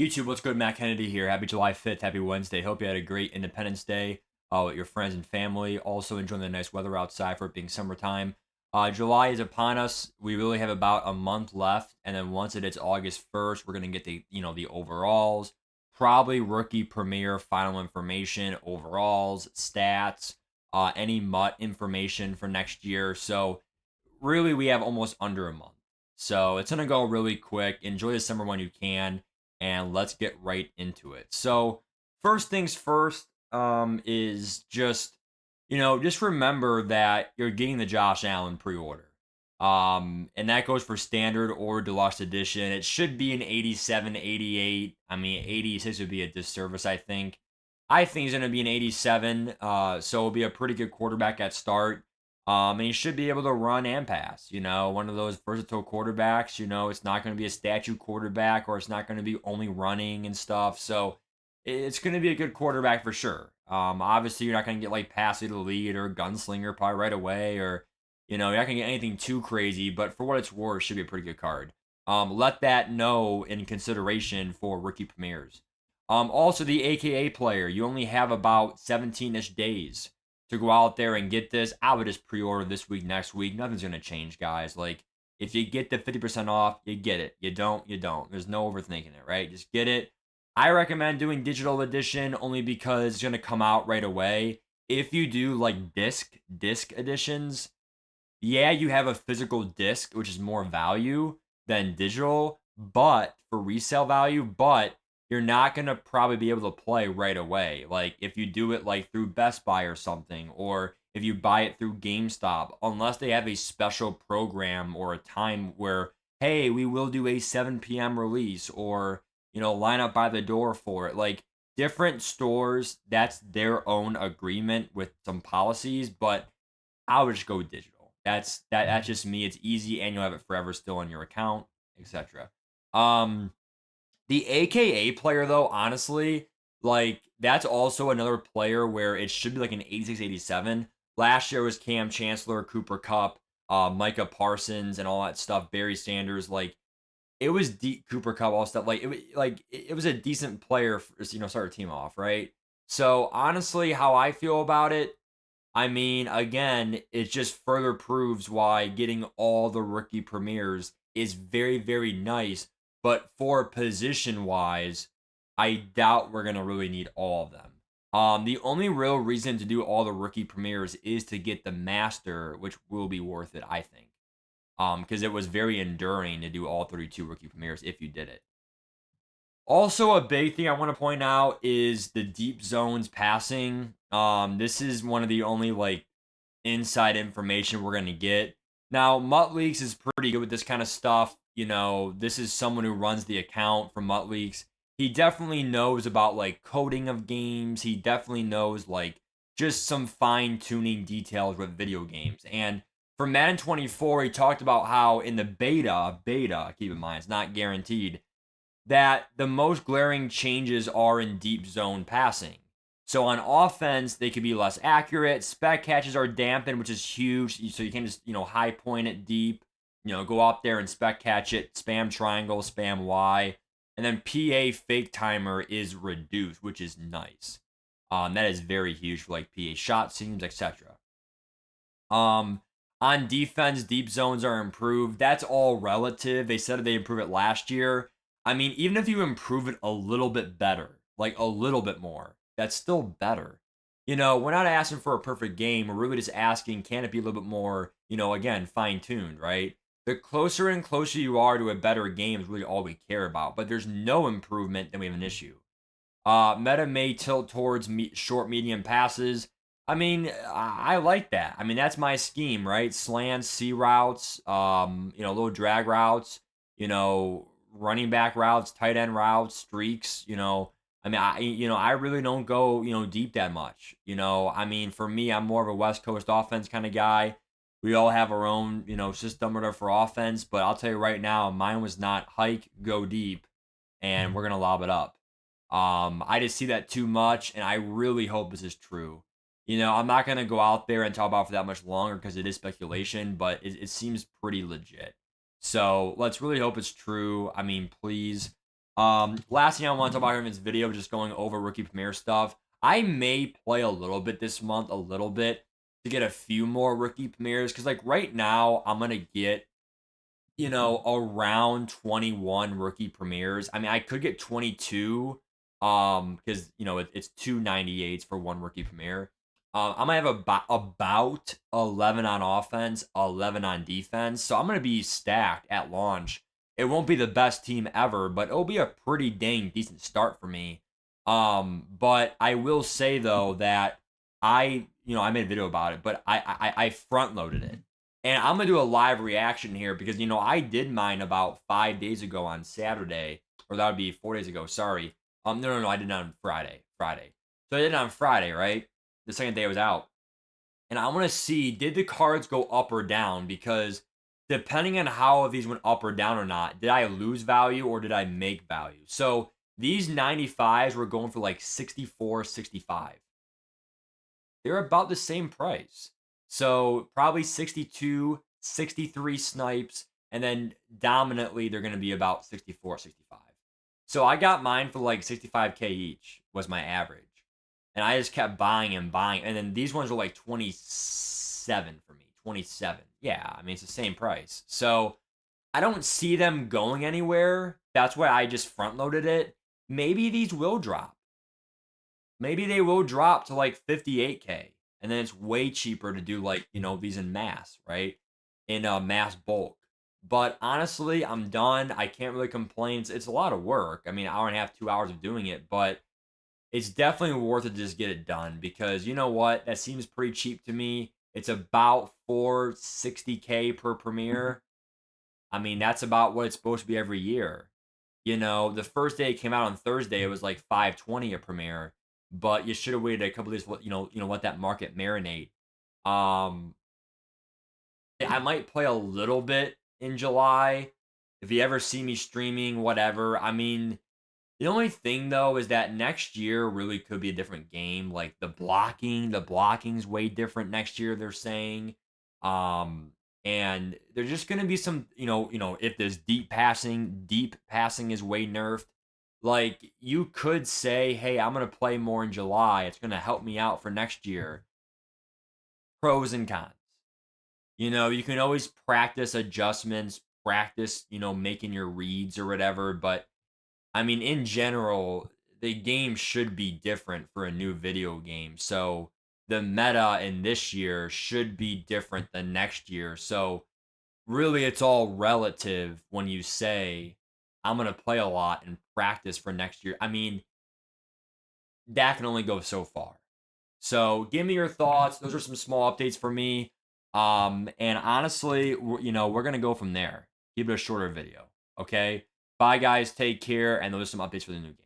YouTube, what's good? Matt Kennedy here. Happy July 5th. Happy Wednesday. Hope you had a great Independence Day with your friends and family. Also enjoying the nice weather outside for it being summertime. July is upon us. We really have about a month left, and then once it is August 1st, we're gonna get the overalls, probably rookie premiere final information, overalls, stats, any MUT information for next year. So really, we have almost under a month. So it's gonna go really quick. Enjoy the summer when you can, and let's get right into it. So first things first, is just remember that you're getting the Josh Allen pre-order. And that goes for standard or deluxe edition. It should be an 87, 88. I mean, 86 would be a disservice, I think. I think he's going to be an 87. So it'll be a pretty good quarterback at start. And he should be able to run and pass. One of those versatile quarterbacks. It's not going to be a statue quarterback, or it's not going to be only running and stuff. So it's going to be a good quarterback for sure. Obviously, you're not going to get like pass to the lead or gunslinger probably right away, or you're not going to get anything too crazy. But for what it's worth, it should be a pretty good card. Let that know in consideration for rookie premieres. Also, the AKA player, you only have about 17-ish days to go out there and get this. I would just pre-order this week, next week. Nothing's gonna change, guys. Like, if you get the 50% off, you get it. You don't, you don't. There's no overthinking it, right? Just get it. I recommend doing digital edition only because it's gonna come out right away. If you do like disc editions, yeah, you have a physical disc, which is more value than digital, but for resale value, but you're not gonna probably be able to play right away. Like if you do it like through Best Buy or something, or if you buy it through GameStop, unless they have a special program or a time where, hey, we will do a 7 p.m. release, or line up by the door for it. Like different stores, that's their own agreement with some policies, but I would just go digital. That's just me. It's easy, and you'll have it forever still on your account, etc. Um, the AKA player though, honestly, like that's also another player where it should be like an 86, 87. Last year was Cam Chancellor, Cooper Cup, Micah Parsons, and all that stuff. Barry Sanders, like it was deep. Cooper Cup, all stuff. It was a decent player for, start a team off, right? So honestly, how I feel about it, I mean, again, it just further proves why getting all the rookie premieres is very, very nice. But for position wise, I doubt we're gonna really need all of them. The only real reason to do all the rookie premieres is to get the master, which will be worth it, I think. Because it was very enduring to do all 32 rookie premieres if you did it. Also, a big thing I want to point out is the deep zones passing. This is one of the only like inside information we're gonna get. Now, Mutt Leaks is pretty good with this kind of stuff. This is someone who runs the account for Mutt Leaks. He definitely knows about like coding of games. He definitely knows like just some fine tuning details with video games. And for Madden 24, he talked about how in the beta, keep in mind, it's not guaranteed, that the most glaring changes are in deep zone passing. So on offense, they could be less accurate. Spec catches are dampened, which is huge. So you can just, high point it deep, go out there and spec catch it, spam triangle, spam Y. And then PA fake timer is reduced, which is nice. That is very huge for like PA shot seams, etc. Um, on defense, deep zones are improved. That's all relative. They said they improved it last year. I mean, even if you improve it a little bit better, like a little bit more, that's still better. We're not asking for a perfect game. We're really just asking, can it be a little bit more, again, fine tuned, right? The closer and closer you are to a better game is really all we care about. But there's no improvement, then we have an issue. Meta may tilt towards short, medium passes. I mean, I like that. I mean, that's my scheme, right? Slants, C routes, little drag routes, running back routes, tight end routes, streaks. I mean, I really don't go, deep that much. I mean, for me, I'm more of a West Coast offense kind of guy. We all have our own, system or whatever for offense, but I'll tell you right now, mine was not hike, go deep, and we're gonna lob it up. I just see that too much, and I really hope this is true. I'm not gonna go out there and talk about it for that much longer because it is speculation, but it seems pretty legit. So let's really hope it's true. I mean, please. Last thing I want to talk about here in this video, just going over rookie premiere stuff. I may play a little bit this month, a little bit, to get a few more rookie premieres. Because like right now, I'm gonna get around 21 rookie premieres. I mean, I could get 22, because it's 298s for one rookie premiere. I'm gonna have about 11 on offense, 11 on defense. So I'm gonna be stacked at launch. It won't be the best team ever, but it'll be a pretty dang decent start for me. But I will say though that I made a video about it, but I front loaded it. And I'm gonna do a live reaction here because I did mine about 5 days ago on Saturday, or that would be 4 days ago. Sorry. No, I did it on Friday. Friday. So I did it on Friday, right? The second day it was out, and I want to see, did the cards go up or down? Because depending on how these went up or down or not, did I lose value or did I make value? So these 95s were going for like 64, 65. They're about the same price. So probably 62, 63 snipes, and then dominantly they're going to be about 64, 65. So I got mine for like 65K each was my average. And I just kept buying and buying. And then these ones were like 27 for me. 27. Yeah, I mean, it's the same price. So I don't see them going anywhere. That's why I just front loaded it. Maybe these will drop. Maybe they will drop to like 58K, and then it's way cheaper to do like these in mass, right? In mass bulk. But honestly, I'm done. I can't really complain. It's a lot of work. I mean, hour and a half, 2 hours of doing it, but it's definitely worth it to just get it done because you know what? That seems pretty cheap to me. It's about 460K per premiere. I mean, that's about what it's supposed to be every year. The first day it came out on Thursday, it was like 520 a premiere, but you should have waited a couple days. Let that market marinate. Um, I might play a little bit in July. If you ever see me streaming, whatever. I mean, the only thing though is that next year really could be a different game. Like the blocking's way different next year. They're saying, um, and there's just gonna be some, if there's deep passing is way nerfed. Like you could say, hey, I'm gonna play more in July. It's gonna help me out for next year. Pros and cons. You can always practice adjustments, practice, making your reads or whatever, but I mean, in general, the game should be different for a new video game. So the meta in this year should be different than next year. So really, it's all relative when you say, I'm going to play a lot and practice for next year. I mean, that can only go so far. So give me your thoughts. Those are some small updates for me. And honestly, we're going to go from there. Keep it a shorter video. Okay. Bye, guys. Take care. And those are some updates for the new game.